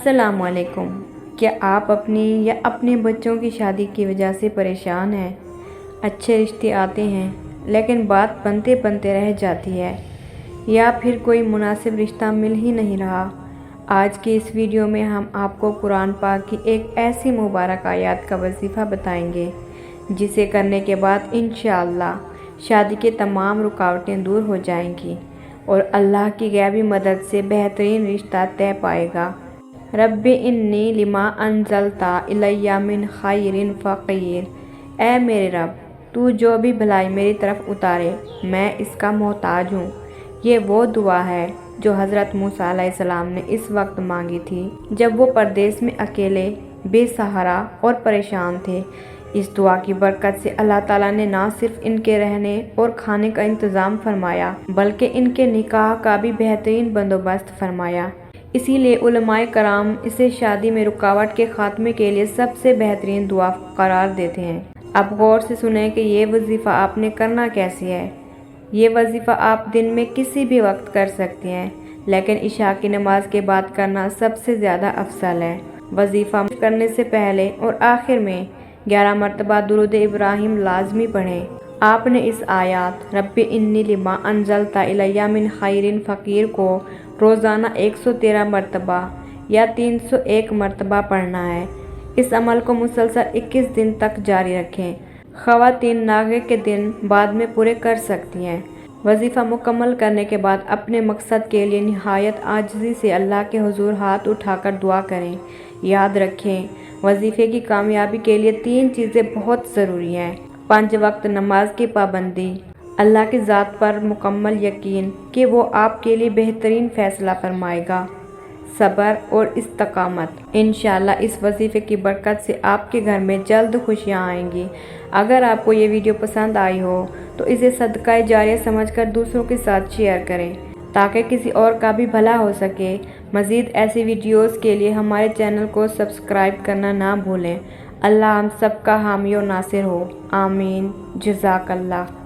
अस्सलामुअलैकुम। क्या आप अपनी या अपने बच्चों की शादी की वजह से परेशान हैं? अच्छे रिश्ते आते हैं लेकिन बात बनते बनते रह जाती है, या फिर कोई मुनासिब रिश्ता मिल ही नहीं रहा? आज की इस वीडियो में हम आपको कुरान पाक की एक ऐसी मुबारक आयत का वजीफ़ा बताएंगे जिसे करने के बाद इंशाअल्लाह शादी के तमाम रुकावटें दूर हो जाएंगी और अल्लाह की गैबी मदद से बेहतरीन रिश्ता तय पाएगा। रब्बी इन्नी लिमा अंजलता इलैया मिन खैरिन फ़क़ीर। ऐ मेरे रब, तू जो भी भलाई मेरी तरफ उतारे मैं इसका मोहताज हूँ। ये वो दुआ है जो हज़रत मूसा अलैहिस्सलाम ने इस वक्त मांगी थी जब वो परदेश में अकेले, बेसहारा और परेशान थे। इस दुआ की बरकत से अल्लाह ताला ने ना सिर्फ इनके रहने और खाने का इंतज़ाम फरमाया बल्कि इनके निकाह का भी बेहतरीन बंदोबस्त फरमाया। इसीलिए उलमाए कराम इसे शादी में रुकावट के खात्मे के लिए सबसे बेहतरीन दुआ करार देते हैं। अब गौर से सुने कि ये वजीफ़ा आपने करना कैसे है। ये वजीफ़ा आप दिन में किसी भी वक्त कर सकते हैं, लेकिन इशा की नमाज के बाद करना सबसे ज़्यादा अफजल है। वजीफ़ा करने से पहले और आखिर में 11 मरतबा दुरूद इब्राहिम लाजमी पढ़ें। आपने इस आयत रब्बी इन्नी लिमा अंजलता इलैया मिन खैरिन फ़क़ीर को रोज़ाना 113 मरतबा या 301 मरतबा पढ़ना है। इस अमल को मुसलसल 21 दिन तक जारी रखें। ख़वातीन नागे के दिन बाद में पूरे कर सकती हैं। वजीफ़ा मुकम्मल करने के बाद अपने मकसद के लिए निहायत आजिज़ी से अल्लाह के हुजूर हाथ उठाकर दुआ करें। याद रखें, वजीफ़े की कामयाबी के लिए 3 चीज़ें बहुत ज़रूरी हैं: 5 वक्त नमाज की पाबंदी, अल्लाह की ज़ात पर मुकम्मल यकीन कि वो आपके लिए बेहतरीन फ़ैसला फरमाएगा, सब्र और इस्तकामत। इंशाअल्लाह इस वजीफ़े की बरकत से आपके घर में जल्द खुशियाँ आएंगी। अगर आपको ये वीडियो पसंद आई हो तो इसे सदका जारिया समझकर दूसरों के साथ शेयर करें ताकि किसी और का भी भला हो सके। मज़ीद ऐसी वीडियोज़ के लिए हमारे चैनल को सब्सक्राइब करना ना भूलें। अल्लाह हम सब का हामी और नासिर हो। आमीन। जज़ाकल्लाह।